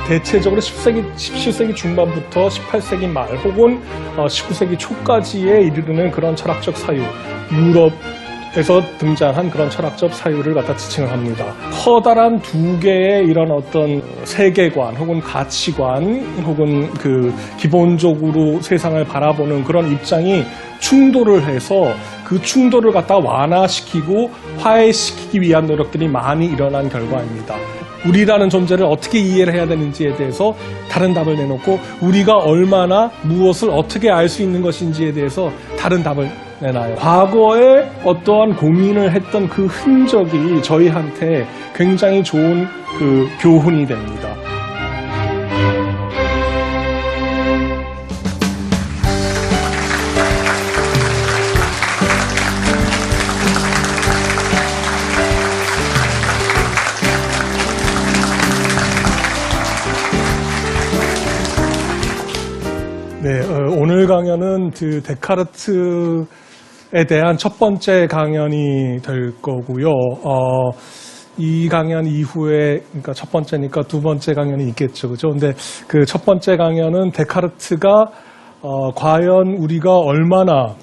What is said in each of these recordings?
대체적으로 17세기 중반부터 18세기 말 혹은 19세기 초까지에 이르는 그런 철학적 사유, 유럽에서 등장한 그런 철학적 사유를 갖다 지칭을 합니다. 커다란 두 개의 이런 어떤 세계관 혹은 가치관 혹은 그 기본적으로 세상을 바라보는 그런 입장이 충돌을 해서 그 충돌을 갖다 완화시키고 화해시키기 위한 노력들이 많이 일어난 결과입니다. 우리라는 존재를 어떻게 이해를 해야 되는지에 대해서 다른 답을 내놓고 우리가 얼마나 무엇을 어떻게 알 수 있는 것인지에 대해서 다른 답을 내놔요. 과거에 어떠한 고민을 했던 그 흔적이 저희한테 굉장히 좋은 그 교훈이 됩니다. 네, 오늘 강연은 그 데카르트에 대한 첫 번째 강연이 될 거고요. 이 강연 이후에, 그러니까 첫 번째니까 두 번째 강연이 있겠죠, 그죠? 근데 그 첫 번째 강연은 데카르트가 과연 우리가 얼마나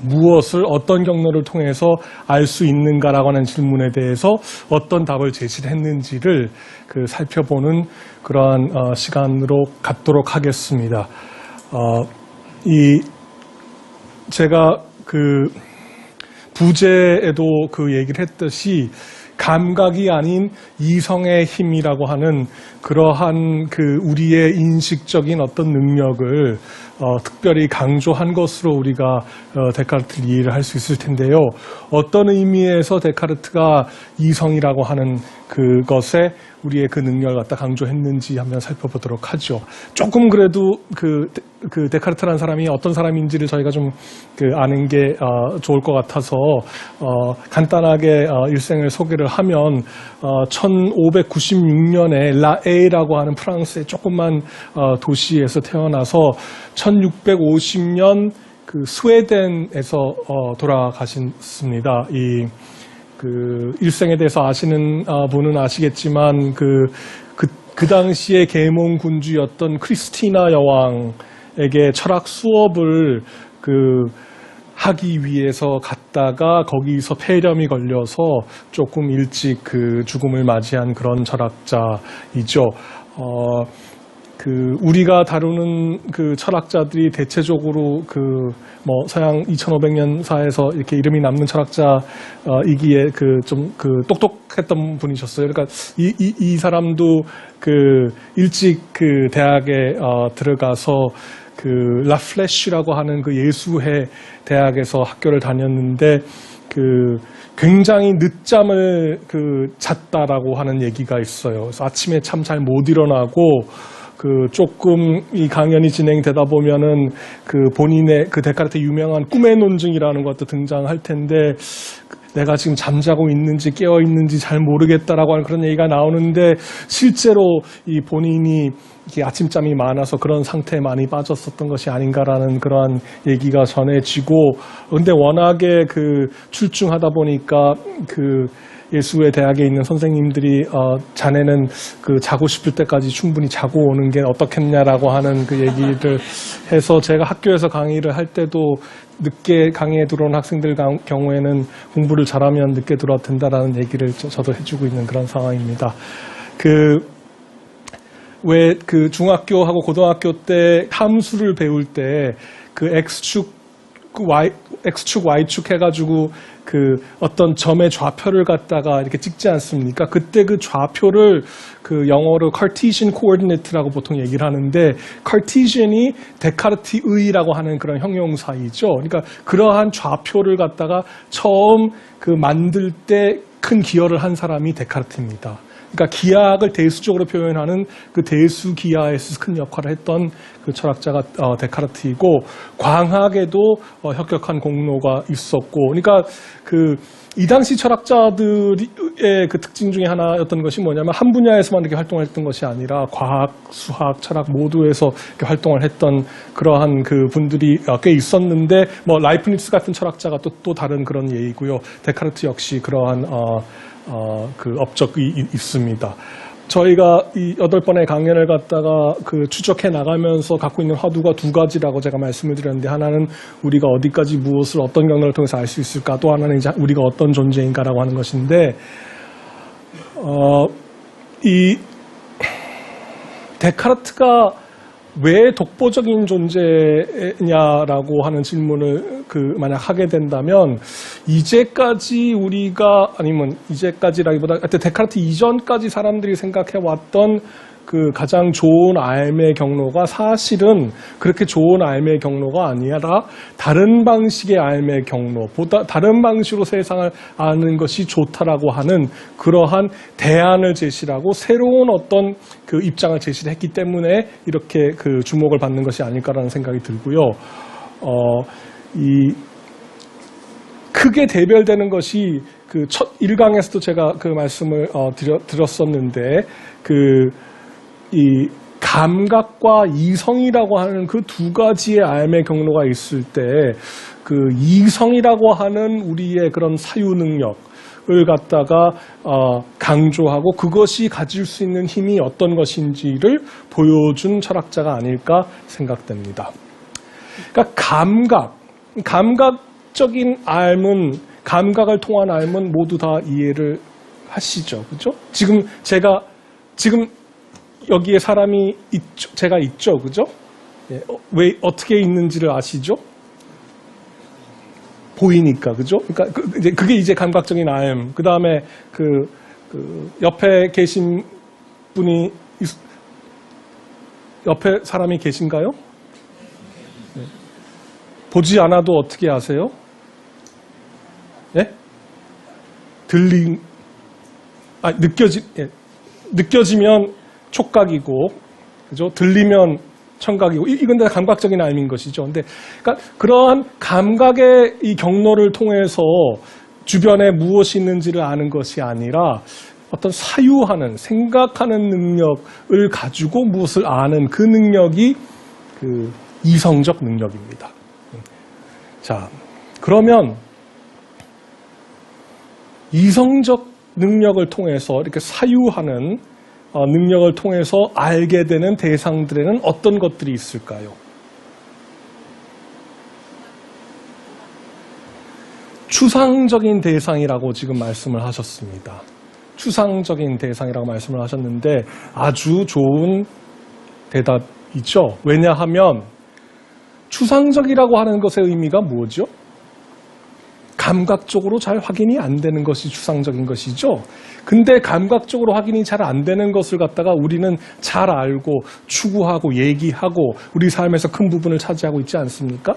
무엇을 어떤 경로를 통해서 알 수 있는가라고 하는 질문에 대해서 어떤 답을 제시를 했는지를 그 살펴보는 그러한 시간으로 갖도록 하겠습니다. 제가 그 부제에도 그 얘기를 했듯이 감각이 아닌 이성의 힘이라고 하는 그러한 그 우리의 인식적인 어떤 능력을 특별히 강조한 것으로 우리가 데카르트를 이해를 할 수 있을 텐데요. 어떤 의미에서 데카르트가 이성이라고 하는 그것에 우리의 그 능력을 갖다 강조했는지 한번 살펴보도록 하죠. 조금 그래도 그 데카르트라는 사람이 어떤 사람인지를 저희가 좀 아는 게 좋을 것 같아서 간단하게 일생을 소개를 하면 1596년에 라에이라고 하는 프랑스의 조그만 도시에서 태어나서 1650년 그 스웨덴에서 돌아가셨습니다. 그 일생에 대해서 아시는 분은 아시겠지만 그 당시에 계몽 군주였던 크리스티나 여왕에게 철학 수업을 하기 위해서 갔다가 거기서 폐렴이 걸려서 조금 일찍 그 죽음을 맞이한 그런 철학자이죠. 우리가 다루는 그 철학자들이 대체적으로 서양 2500년사에서 이렇게 이름이 남는 철학자이기에 좀 똑똑했던 분이셨어요. 그러니까 이 사람도 일찍 대학에 들어가서 라플래쉬라고 하는 예수회 대학에서 학교를 다녔는데 굉장히 늦잠을 잤다라고 하는 얘기가 있어요. 그래서 아침에 참 잘 못 일어나고 조금 이 강연이 진행되다 보면은 본인의 데카르트 유명한 꿈의 논증이라는 것도 등장할 텐데 내가 지금 잠자고 있는지 깨어 있는지 잘 모르겠다라고 하는 그런 얘기가 나오는데 실제로 이 본인이 이렇게 아침잠이 많아서 그런 상태에 많이 빠졌었던 것이 아닌가라는 그러한 얘기가 전해지고 근데 워낙에 출중하다 보니까 예수의 대학에 있는 선생님들이 자네는 자고 싶을 때까지 충분히 자고 오는 게 어떻겠냐라고 하는 그 얘기를 해서 제가 학교에서 강의를 할 때도 늦게 강의에 들어온 학생들 경우에는 공부를 잘하면 늦게 들어도 된다라는 얘기를 저도 해주고 있는 그런 상황입니다. 왜 중학교하고 고등학교 때 함수를 배울 때 X축, Y축 해가지고 어떤 점의 좌표를 갖다가 이렇게 찍지 않습니까? 그때 그 좌표를 영어로 Cartesian Coordinate라고 보통 얘기를 하는데 Cartesian이 데카르트의라고 하는 그런 형용사이죠. 그러니까 그러한 좌표를 갖다가 처음 만들 때 큰 기여를 한 사람이 데카르트입니다. 그러니까 기하학을 대수적으로 표현하는 대수 기하에서 큰 역할을 했던 철학자가 데카르트이고 광학에도 혁혁한 공로가 있었고 그러니까 이 당시 철학자들의 특징 중에 하나였던 것이 뭐냐면 한 분야에서만 이렇게 활동했던 것이 아니라 과학, 수학, 철학 모두에서 이렇게 활동을 했던 그러한 분들이 꽤 있었는데 라이프니츠 같은 철학자가 또 다른 그런 예이고요. 데카르트 역시 그러한 업적이 있습니다. 저희가 이 8번의 강연을 갖다가 추적해 나가면서 갖고 있는 화두가 두 가지라고 제가 말씀을 드렸는데, 하나는 우리가 어디까지 무엇을 어떤 경로를 통해서 알 수 있을까, 또 하나는 이제 우리가 어떤 존재인가라고 하는 것인데, 이 데카르트가 왜 독보적인 존재냐라고 하는 질문을 만약 하게 된다면, 이제까지 우리가, 아니면 이제까지라기보다 하여튼 데카르트 이전까지 사람들이 생각해 왔던 그 가장 좋은 삶의 경로가 사실은 그렇게 좋은 삶의 경로가 아니라 다른 방식의 삶의 경로, 보다 다른 방식으로 세상을 아는 것이 좋다라고 하는 그러한 대안을 제시하고 새로운 어떤 그 입장을 제시를 했기 때문에 이렇게 그 주목을 받는 것이 아닐까라는 생각이 들고요. 이 크게 대별되는 것이 그 첫 1강에서도 제가 그 말씀을 드렸었는데, 이 감각과 이성이라고 하는 그 두 가지의 삶의 경로가 있을 때, 그 이성이라고 하는 우리의 그런 사유 능력을 갖다가 강조하고 그것이 가질 수 있는 힘이 어떤 것인지를 보여준 철학자가 아닐까 생각됩니다. 그러니까 감각적인 삶은, 감각을 통한 삶은 모두 다 이해를 하시죠, 그죠? 지금 여기에 사람이 있죠, 제가 있죠, 그죠? 예, 왜 어떻게 있는지를 아시죠? 보이니까, 그죠? 그러니까 그게 이제 감각적인 삶. 그 다음에 옆에 계신 분이 옆에 사람이 계신가요? 네. 보지 않아도 어떻게 아세요? 예? 느껴지면 촉각이고, 그죠? 들리면 청각이고, 이건 다 감각적인 삶인 것이죠. 근데, 그러니까 그러한 감각의 이 경로를 통해서 주변에 무엇이 있는지를 아는 것이 아니라 어떤 사유하는, 생각하는 능력을 가지고 무엇을 아는 그 능력이 그 이성적 능력입니다. 자, 그러면 이성적 능력을 통해서 이렇게 사유하는 능력을 통해서 알게 되는 대상들에는 어떤 것들이 있을까요? 추상적인 대상이라고 지금 말씀을 하셨습니다. 추상적인 대상이라고 말씀을 하셨는데 아주 좋은 대답이죠. 왜냐하면 추상적이라고 하는 것의 의미가 뭐죠? 감각적으로 잘 확인이 안 되는 것이 추상적인 것이죠. 근데 감각적으로 확인이 잘 안 되는 것을 갖다가 우리는 잘 알고 추구하고 얘기하고 우리 삶에서 큰 부분을 차지하고 있지 않습니까?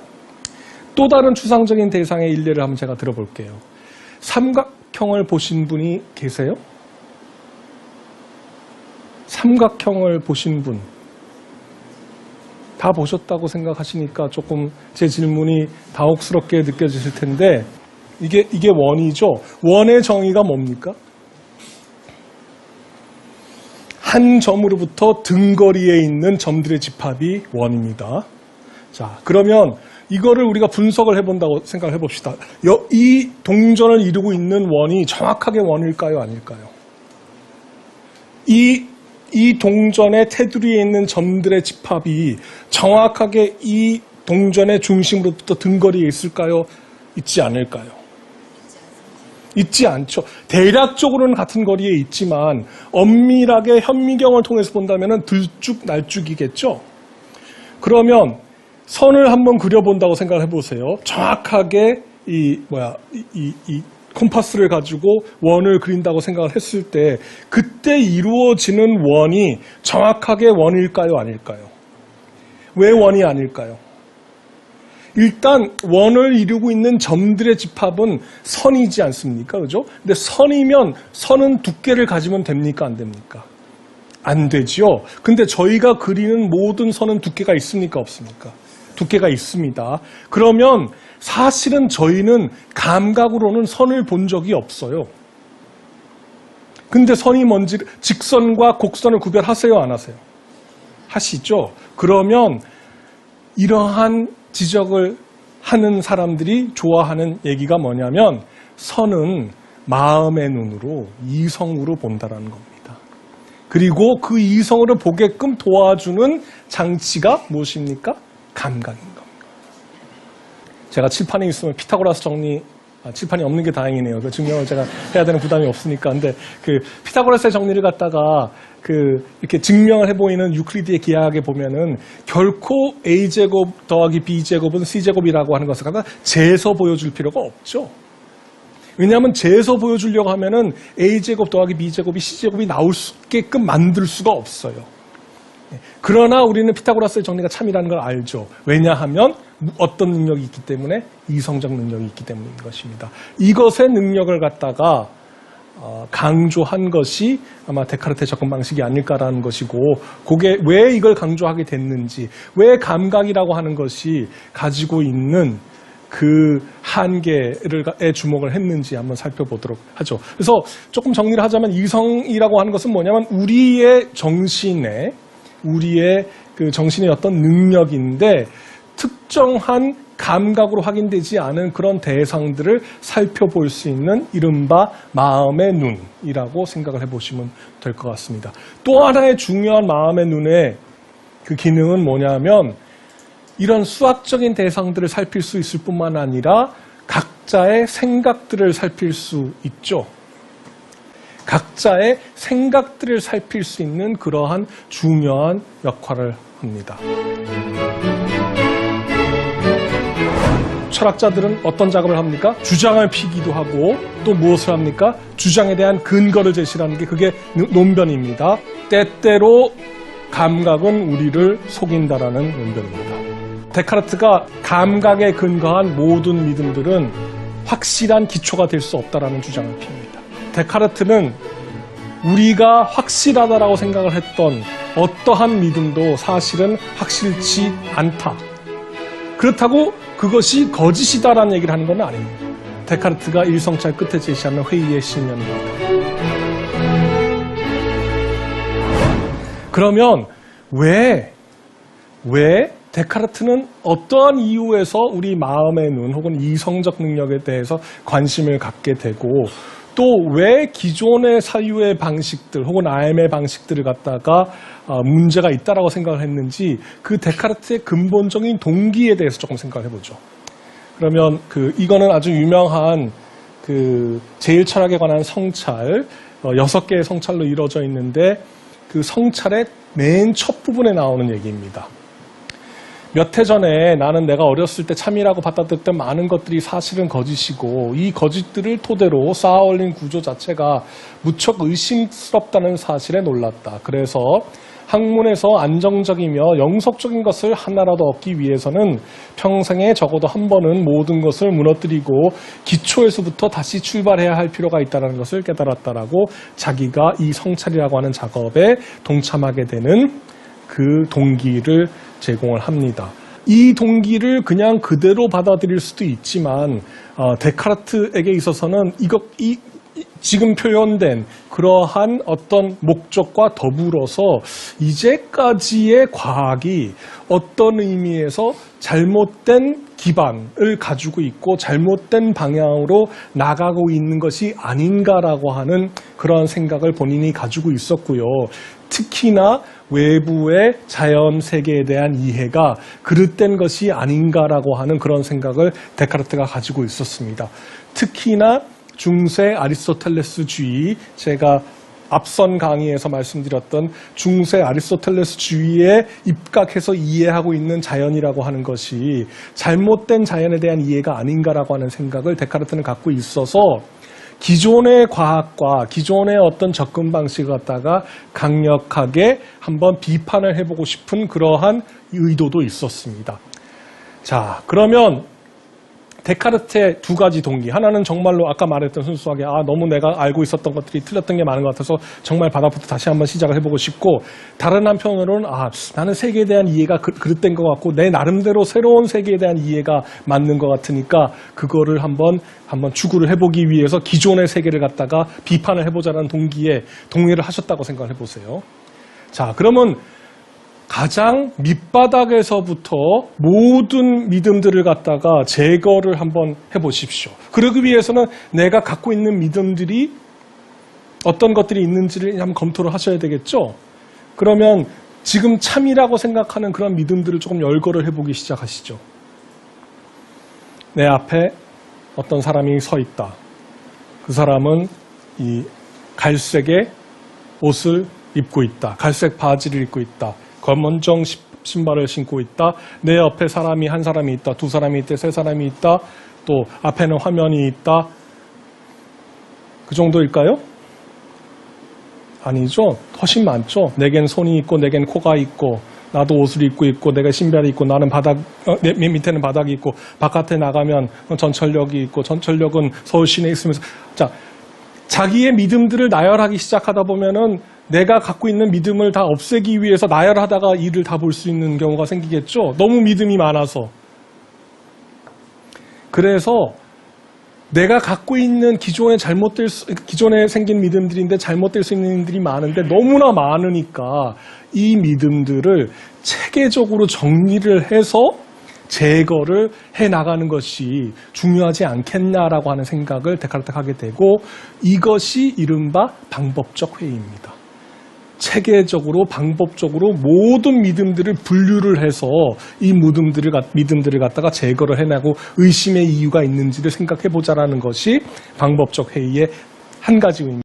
또 다른 추상적인 대상의 일례를 한번 제가 들어볼게요. 삼각형을 보신 분이 계세요? 삼각형을 보신 분. 다 보셨다고 생각하시니까 조금 제 질문이 당혹스럽게 느껴지실 텐데, 이게 원이죠. 원의 정의가 뭡니까? 한 점으로부터 등거리에 있는 점들의 집합이 원입니다. 자, 그러면 이거를 우리가 분석을 해본다고 생각을 해봅시다. 이 동전을 이루고 있는 원이 정확하게 원일까요? 아닐까요? 이 동전의 테두리에 있는 점들의 집합이 정확하게 이 동전의 중심으로부터 등거리에 있을까요? 있지 않을까요? 있지 않죠. 대략적으로는 같은 거리에 있지만 엄밀하게 현미경을 통해서 본다면 들쭉날쭉이겠죠. 그러면 선을 한번 그려본다고 생각을 해보세요. 정확하게 이 콤파스를 가지고 원을 그린다고 생각을 했을 때 그때 이루어지는 원이 정확하게 원일까요? 아닐까요? 왜 원이 아닐까요? 일단 원을 이루고 있는 점들의 집합은 선이지 않습니까? 그죠? 근데 선이면 선은 두께를 가지면 됩니까? 안 됩니까? 안 되죠. 근데 저희가 그리는 모든 선은 두께가 있습니까? 없습니까? 두께가 있습니다. 그러면 사실은 저희는 감각으로는 선을 본 적이 없어요. 근데 선이 뭔지, 직선과 곡선을 구별하세요? 안 하세요? 하시죠. 그러면 이러한 지적을 하는 사람들이 좋아하는 얘기가 뭐냐면 선은 마음의 눈으로, 이성으로 본다라는 겁니다. 그리고 그 이성을 보게끔 도와주는 장치가 무엇입니까? 감각인 겁니다. 제가 칠판에 있으면 피타고라스 정리, 칠판이 없는 게 다행이네요. 그 증명을 제가 해야 되는 부담이 없으니까. 근데 그 피타고라스의 정리를 갖다가 이렇게 증명을 해보이는 유클리드의 기하학에 보면은 결코 a제곱 더하기 b제곱은 c제곱이라고 하는 것을 갖다 재서 보여줄 필요가 없죠. 왜냐하면 재서 보여주려고 하면은 a제곱 더하기 b제곱이 c제곱이 나올 수 있게끔 만들 수가 없어요. 그러나 우리는 피타고라스의 정리가 참이라는 걸 알죠. 왜냐하면 어떤 능력이 있기 때문에 이성적 능력이 있기 때문인 것입니다. 이것의 능력을 갖다가 강조한 것이 아마 데카르트의 접근 방식이 아닐까라는 것이고, 그게 왜 이걸 강조하게 됐는지, 왜 감각이라고 하는 것이 가지고 있는 그 한계에 주목을 했는지 한번 살펴보도록 하죠. 그래서 조금 정리를 하자면 이성이라고 하는 것은 뭐냐면 우리의 정신의 어떤 능력인데 특정한 감각으로 확인되지 않은 그런 대상들을 살펴볼 수 있는 이른바 마음의 눈이라고 생각을 해보시면 될 것 같습니다. 또 하나의 중요한 마음의 눈의 그 기능은 뭐냐면 이런 수학적인 대상들을 살필 수 있을 뿐만 아니라 각자의 생각들을 살필 수 있죠. 각자의 생각들을 살필 수 있는 그러한 중요한 역할을 합니다. 철학자들은 어떤 작업을 합니까? 주장을 피기도 하고 또 무엇을 합니까? 주장에 대한 근거를 제시하는 게 그게 논변입니다. 때때로 감각은 우리를 속인다라는 논변입니다. 데카르트가 감각에 근거한 모든 믿음들은 확실한 기초가 될 수 없다라는 주장을 핍니다. 데카르트는 우리가 확실하다라고 생각을 했던 어떠한 믿음도 사실은 확실치 않다. 그렇다고 그것이 거짓이다라는 얘기를 하는 건 아닙니다. 데카르트가 일성찰 끝에 제시하는 회의의 신념입니다. 그러면 왜 데카르트는 어떠한 이유에서 우리 마음의 눈 혹은 이성적 능력에 대해서 관심을 갖게 되고 또 왜 기존의 사유의 방식들 혹은 IM의 방식들을 갖다가 문제가 있다라고 생각을 했는지 그 데카르트의 근본적인 동기에 대해서 조금 생각을 해보죠. 그러면 이거는 아주 유명한 제일 철학에 관한 성찰 6개의 성찰로 이루어져 있는데 그 성찰의 맨 첫 부분에 나오는 얘기입니다. 몇 해 전에 나는 내가 어렸을 때 참이라고 받아들였던 많은 것들이 사실은 거짓이고 이 거짓들을 토대로 쌓아 올린 구조 자체가 무척 의심스럽다는 사실에 놀랐다. 그래서 학문에서 안정적이며 영속적인 것을 하나라도 얻기 위해서는 평생에 적어도 한 번은 모든 것을 무너뜨리고 기초에서부터 다시 출발해야 할 필요가 있다는 것을 깨달았다라고 자기가 이 성찰이라고 하는 작업에 동참하게 되는 그 동기를 제공을 합니다. 이 동기를 그냥 그대로 받아들일 수도 있지만 데카르트에게 있어서는 지금 표현된 그러한 어떤 목적과 더불어서 이제까지의 과학이 어떤 의미에서 잘못된 기반을 가지고 있고 잘못된 방향으로 나가고 있는 것이 아닌가라고 하는 그런 생각을 본인이 가지고 있었고요. 특히나 외부의 자연 세계에 대한 이해가 그릇된 것이 아닌가라고 하는 그런 생각을 데카르트가 가지고 있었습니다. 특히나 중세 아리스토텔레스주의, 제가 앞선 강의에서 말씀드렸던 중세 아리스토텔레스주의에 입각해서 이해하고 있는 자연이라고 하는 것이 잘못된 자연에 대한 이해가 아닌가라고 하는 생각을 데카르트는 갖고 있어서 기존의 과학과 기존의 어떤 접근 방식을 갖다가 강력하게 한번 비판을 해보고 싶은 그러한 의도도 있었습니다. 자, 그러면 데카르트의 두 가지 동기. 하나는 정말로 아까 말했던 순수하게 너무 내가 알고 있었던 것들이 틀렸던 게 많은 것 같아서 정말 바닥부터 다시 한번 시작을 해보고 싶고, 다른 한편으로는 나는 세계에 대한 이해가 그릇된 것 같고 내 나름대로 새로운 세계에 대한 이해가 맞는 것 같으니까 그거를 한번 추구를 해보기 위해서 기존의 세계를 갖다가 비판을 해보자는 동기에 동의를 하셨다고 생각을 해보세요. 자, 그러면 가장 밑바닥에서부터 모든 믿음들을 갖다가 제거를 한번 해보십시오. 그러기 위해서는 내가 갖고 있는 믿음들이 어떤 것들이 있는지를 한번 검토를 하셔야 되겠죠. 그러면 지금 참이라고 생각하는 그런 믿음들을 조금 열거를 해보기 시작하시죠. 내 앞에 어떤 사람이 서 있다. 그 사람은 이 갈색의 옷을 입고 있다. 갈색 바지를 입고 있다. 검은정 신발을 신고 있다. 내 옆에 사람이 한 사람이 있다. 두 사람이 있다. 세 사람이 있다. 또 앞에는 화면이 있다. 그 정도일까요? 아니죠. 훨씬 많죠. 내겐 손이 있고 내겐 코가 있고 나도 옷을 입고 있고 내가 신발이 있고 나는 내 밑에는 바닥이 있고 바깥에 나가면 전철역이 있고 전철역은 서울 시내에 있으면서 자, 자기의 믿음들을 나열하기 시작하다 보면은 내가 갖고 있는 믿음을 다 없애기 위해서 나열하다가 일을 다 볼 수 있는 경우가 생기겠죠. 너무 믿음이 많아서. 그래서 내가 갖고 있는 기존에 생긴 믿음들인데 잘못될 수 있는 믿음들이 많은데 너무나 많으니까 이 믿음들을 체계적으로 정리를 해서 제거를 해나가는 것이 중요하지 않겠냐라고 하는 생각을 데카르트가 하게 되고 이것이 이른바 방법적 회의입니다. 체계적으로 방법적으로 모든 믿음들을 분류를 해서 이 믿음들을 갖다가 제거를 해내고 의심의 이유가 있는지를 생각해 보자라는 것이 방법적 회의의 한 가지 의미.